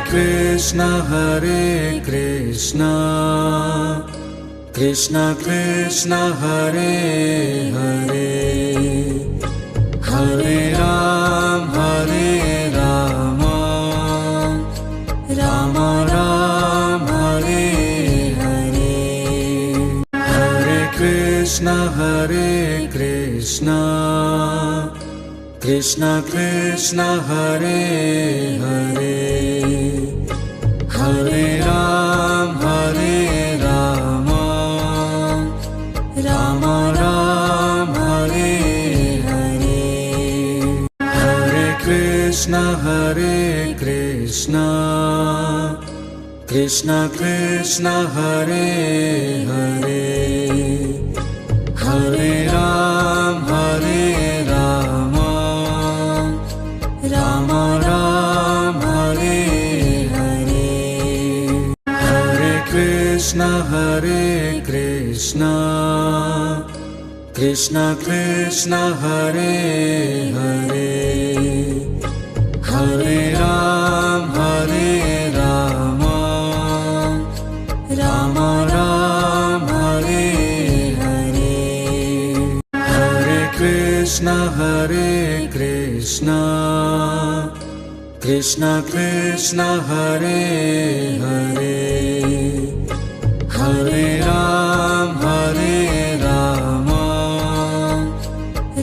Krishna Krishna Krishna Hare Hare Hare Ram Rama Ram Hare Hare Hare Krishna Krishna Krishna Hare Hare Hare Ram Rama Ram Hare Hare Hare Krishna Krishna Krishna Hare Hare Hare Ram Rama Ram Hare Hare Hare Krishna Krishna Krishna Hare Hare Hare Ram Rama Ram Hare Hare Hare Krishna Krishna Krishna Hare Hare Hare Ram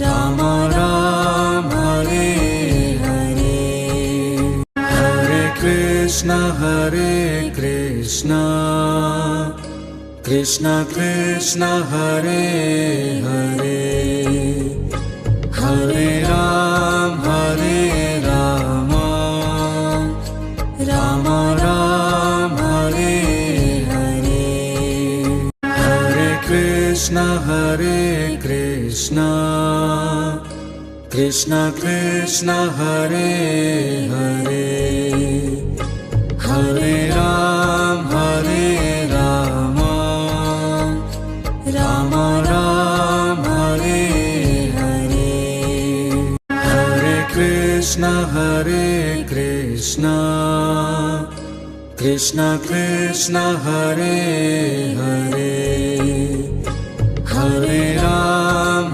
Rama Ram Hare Hare Hare Krishna Krishna Krishna Hare Hare Hare Ram Rama Ram Hare Hare Hare Krishna Krishna Krishna Hare Hare Hare Ram Rama Ram Hare Hare Hare Krishna Krishna Krishna Hare Hare Hare Ram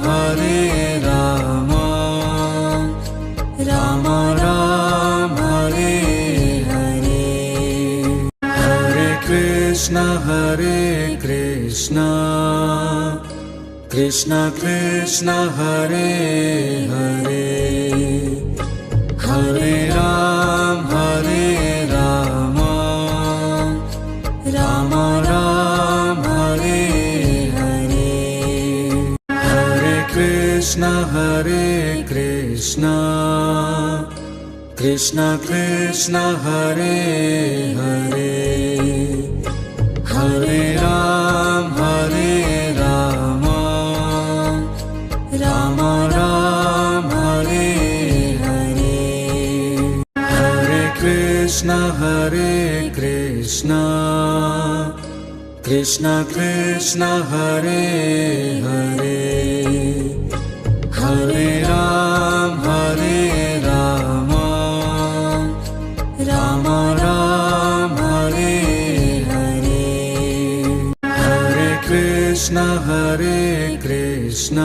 Rama Ram Hare Hare Hare Krishna Krishna Krishna Hare Hare Hare Ram Rama Ram Hare Hare Hare Krishna Krishna Krishna Hare Hare Hare Ram Rama Ram Hare Hare Hare Krishna Krishna Krishna Hare Hare Hare Ram Rama Ram Hare Hare Hare Krishna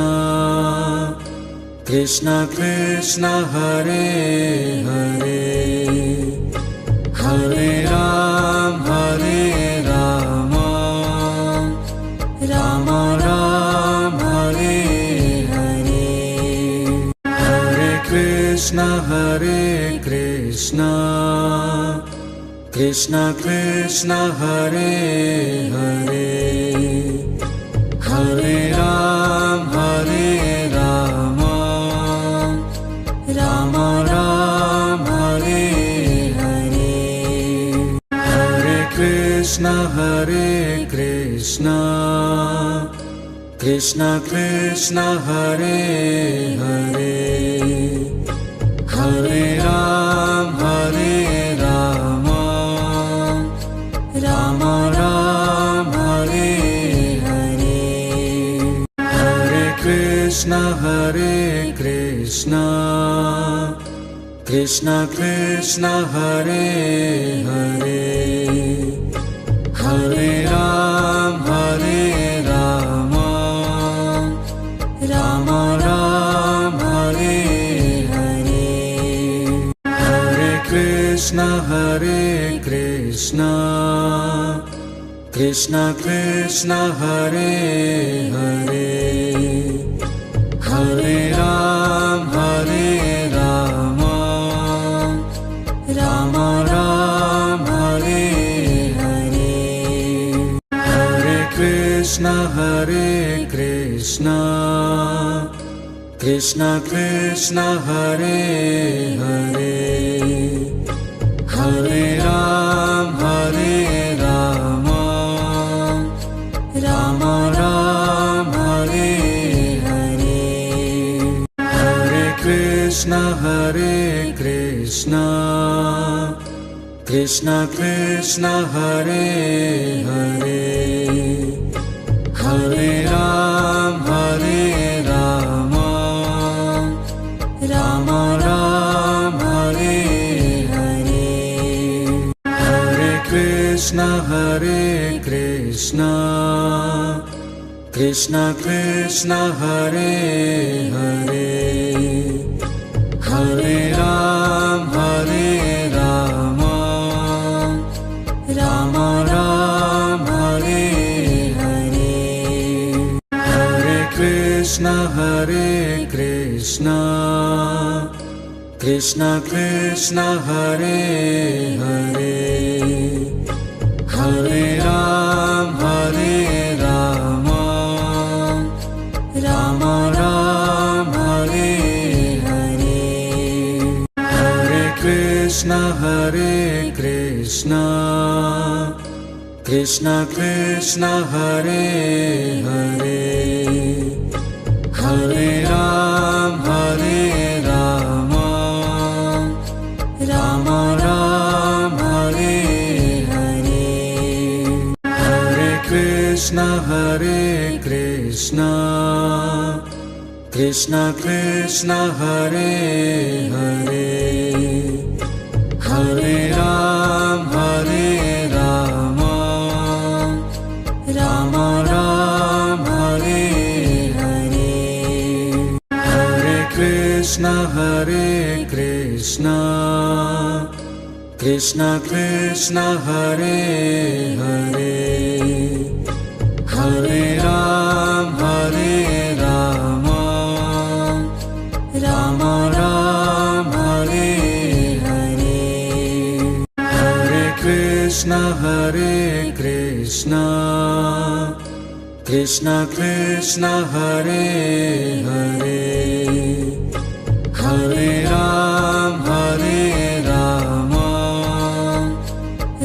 Krishna Krishna Hare Hare Hare Ram Rama Ram Hare Hare Hare Krishna Krishna Krishna Hare Hare Hare Ram Rama Ram Hare Hare Hare Krishna Krishna Krishna Hare Hare Hare Ram Rama Ram Hare Hare Hare Krishna Krishna Krishna Hare Hare Krishna Hare Krishna Krishna Krishna Hare Hare Hare Ram Hare Rama Rama Ram Hare Hare Hare Krishna Hare Krishna Krishna Krishna Hare Hare Hare Ram Hare Rama Rama Ram Hare Hare Hare Krishna Hare Krishna Krishna Krishna Hare Hare Hare Ram Hare Rama Rama Ram Hare Hare Hare Krishna Hare Krishna Krishna Krishna Hare Hare Hare Ram Hare Rama Rama Ram Hare Hare Hare Krishna Hare Krishna Krishna Krishna Hare Hare Hare Ram Hare Rama Rama Ram Hare Hare Hare Krishna Hare Krishna Krishna Krishna Hare Hare Hare Ram Hare Rama Rama Ram Hare Hare Hare Krishna Hare Krishna Krishna Krishna Hare Hare Hare Ram Hare Rama Rama Ram Hare Hare Hare Krishna Hare Krishna Krishna Krishna Hare Hare Hare Ram Hare Rama Rama Ram Hare Hare Hare Krishna Hare Krishna Krishna Krishna Hare Hare Hare Ram Hare Rama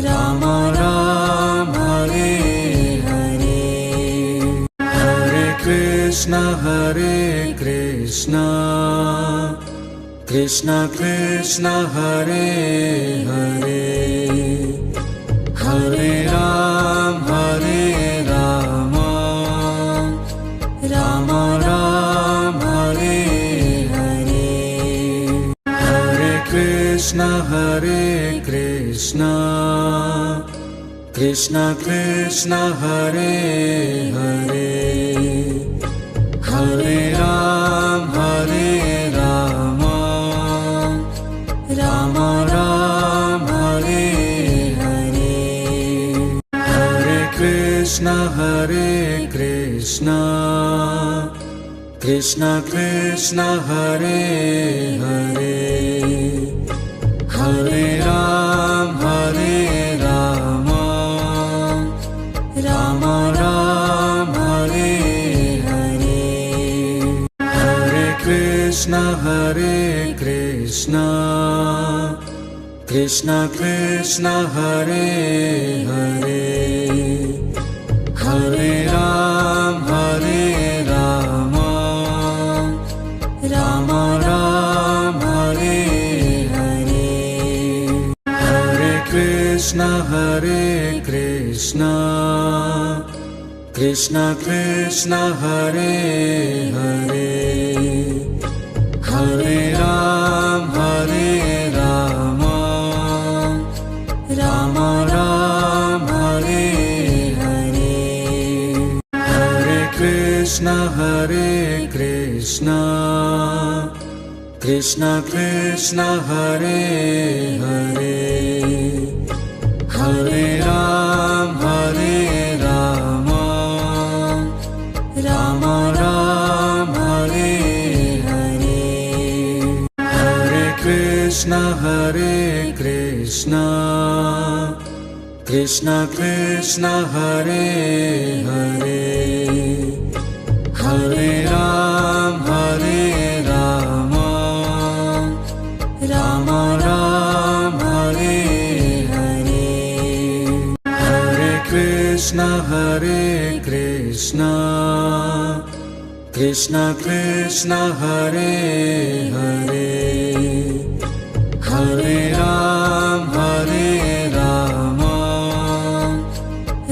Rama Ram Hare Hare Hare Krishna Hare Krishna Krishna Krishna Hare Hare Hare Ram Hare Rama Rama Ram Hare Hare Hare Krishna Hare Krishna Krishna Krishna Hare Hare Hare Ram Hare Rama Rama Ram Hare Hare Hare Krishna Hare Krishna Krishna Krishna Hare Hare Hare Ram Hare Rama Rama Ram Hare Hare Hare Krishna Hare Krishna Krishna Krishna Hare Hare Hare Ram Hare Rama Rama Ram Hare Hare Hare Krishna Hare Krishna Krishna Krishna Hare Hare Hare Ram Hare Rama Rama Ram Hare Hare Hare Krishna Hare Krishna Krishna Krishna Hare Hare Krishna, Krishna Krishna Hare Hare, Hare Ram, Rama Ram, Hare Hare, Hare Krishna, Krishna Krishna Hare Hare, Hare Ram,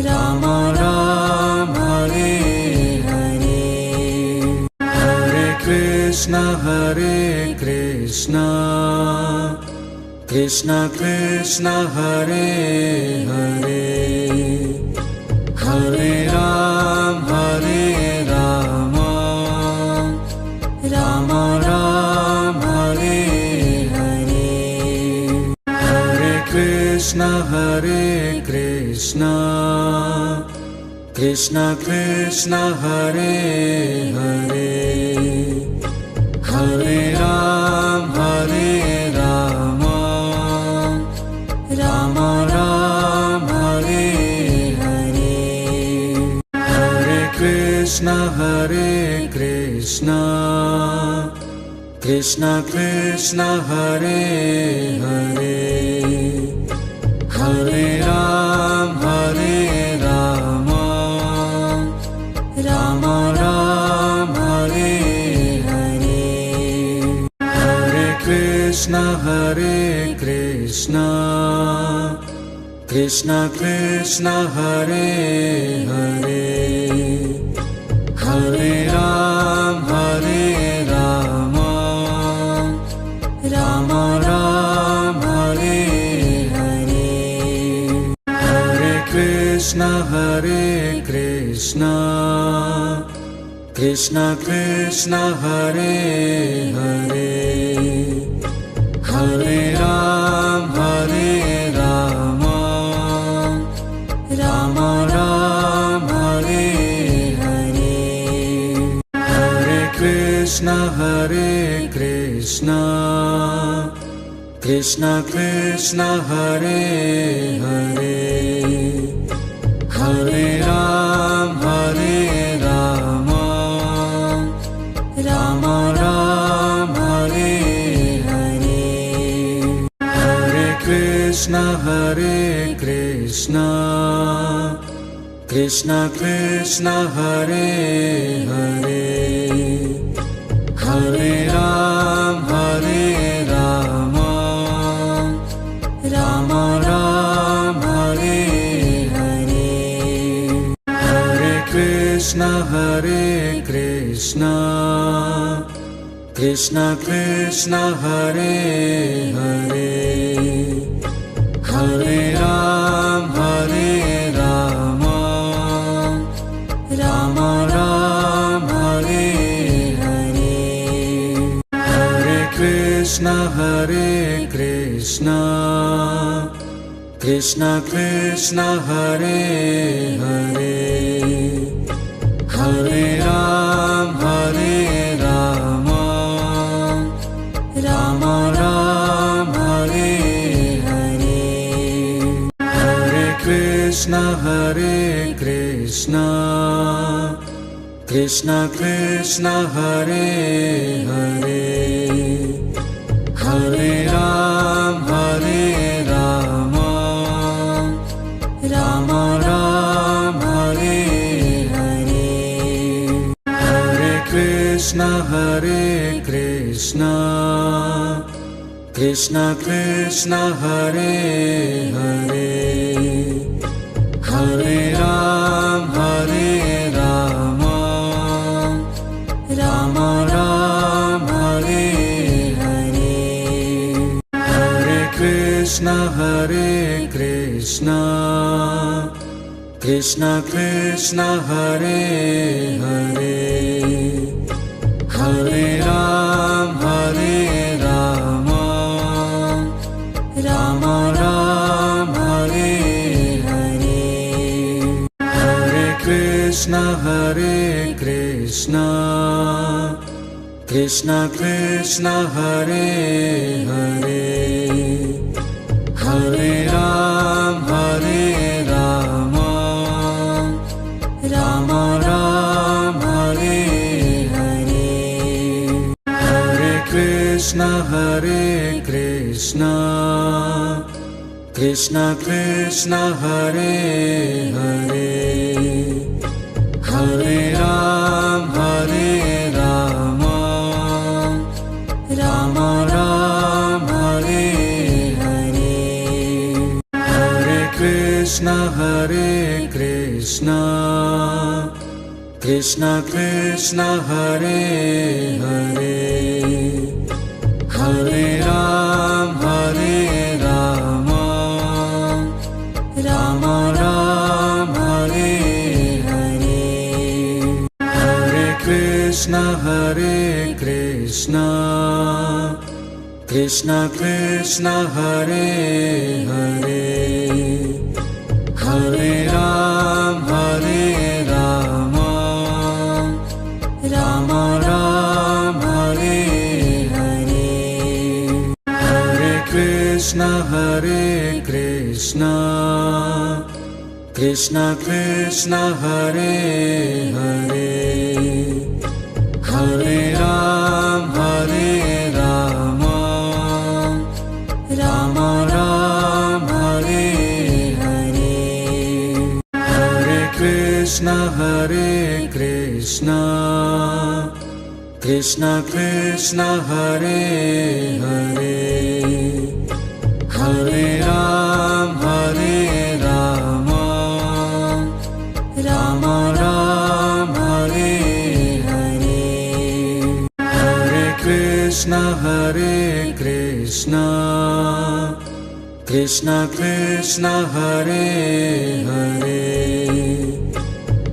Rama Ram, Hare Hare, Hare Krishna, Krishna Krishna Hare Hare, Hare Ram, Rama Ram, Hare Hare, Hare Krishna, Krishna Krishna Hare Hare, Hare Ram, Rama Ram, Hare Hare, Hare Krishna, Krishna Krishna Hare Hare, Hare Ram, Rama Ram, Hare Hare, Hare Krishna, Krishna Krishna Hare Hare, Hare Ram, Rama Ram, Hare Hare, Hare Krishna, Krishna Krishna Hare Hare, Hare Ram, Rama Ram, Hare Hare, Hare Krishna, Krishna Krishna Hare Hare, Hare Ram, Rama Ram, Hare Hare, Hare Krishna, Krishna Krishna Hare Hare, Hare Ram, Rama Ram, Hare Hare, Hare Krishna, Krishna Krishna Hare Hare, Hare Ram, Rama Ram, Hare Hare, Hare Krishna, Krishna Krishna Hare Hare, Hare Ram, Rama Ram, Hare Hare, Hare Krishna, Krishna Krishna Hare Hare, Hare Ram, Rama Ram, Hare Hare, Hare Krishna, Krishna Krishna Hare Hare, Hare Ram, Rama Ram, Hare Hare, Hare Krishna, Krishna Krishna Hare Hare, Hare Ram, Rama Ram, Hare Hare, Hare Krishna, Krishna Krishna Hare Hare, Hare Krishna Hare Krishna Krishna Krishna Hare Hare Hare Ram Hare Rama Rama Ram Hare Hare Hare Krishna Krishna Krishna Hare Hare Hare Ram Hare Rama Rama Ram Hare Hare Hare Krishna Krishna Krishna Hare Hare Hare Ram Hare Rama Rama Ram Hare Hare Hare Krishna Krishna Krishna Hare Hare Hare Ram Hare Rama Rama Ram Hare Hare Hare Krishna Krishna Krishna Hare Hare Hare Ram Hare Rama Rama Ram Hare Hare Hare Krishna Krishna Krishna Hare Hare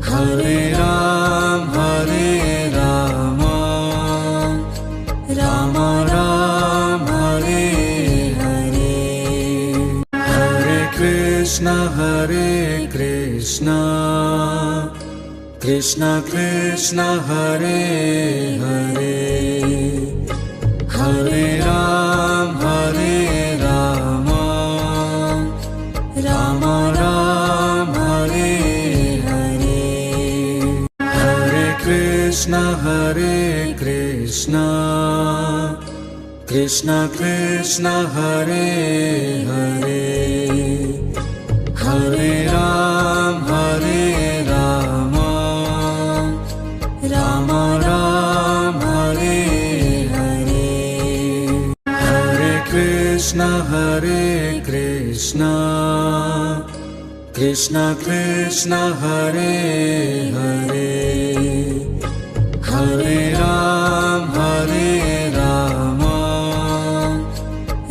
Hare Ram Hare Rama Rama Ram Hare Hare Hare Krishna Krishna Krishna Hare Hare Hare Ram Hare Rama Rama Ram Hare Hare Hare Krishna Krishna Krishna Hare Hare Hare Ram Hare Rama Rama Ram Hare Hare Hare Krishna Krishna Krishna Hare Hare Hare Ram Hare Rama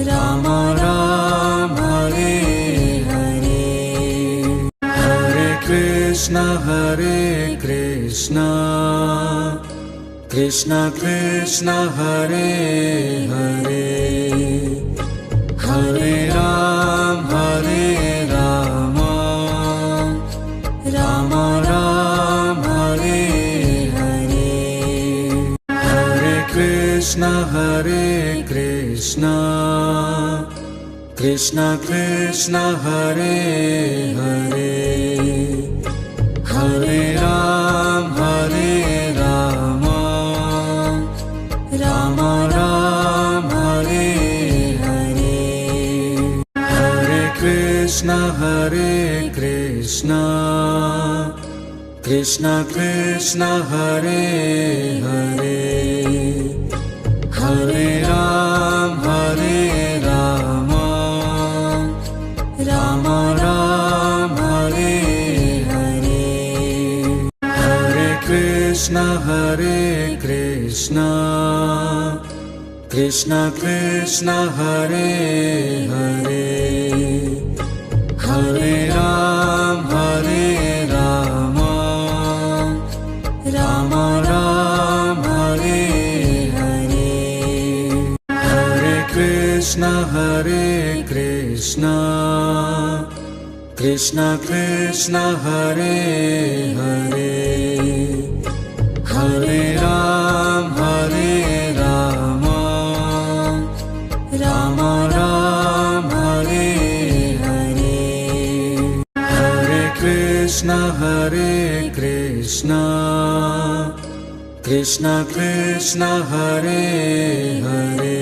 Rama Ram Hare Hare Hare Krishna Krishna Krishna Hare Hare Hare Ram Hare Rama Rama Ram Hare Hare Hare Krishna Krishna Krishna Hare Hare Hare Ram Hare Rama Rama Ram Hare Hare Hare Krishna Krishna Krishna Hare Hare Hare Ram Hare Rama Rama Ram Hare Hare Hare Krishna Krishna Krishna Hare Hare Hare Ram Hare Rama Rama Ram Hare Hare Hare Krishna Krishna Krishna Hare Hare Hare Ram Hare Rama Rama Ram Hare Hare Hare Krishna Krishna Krishna Hare Hare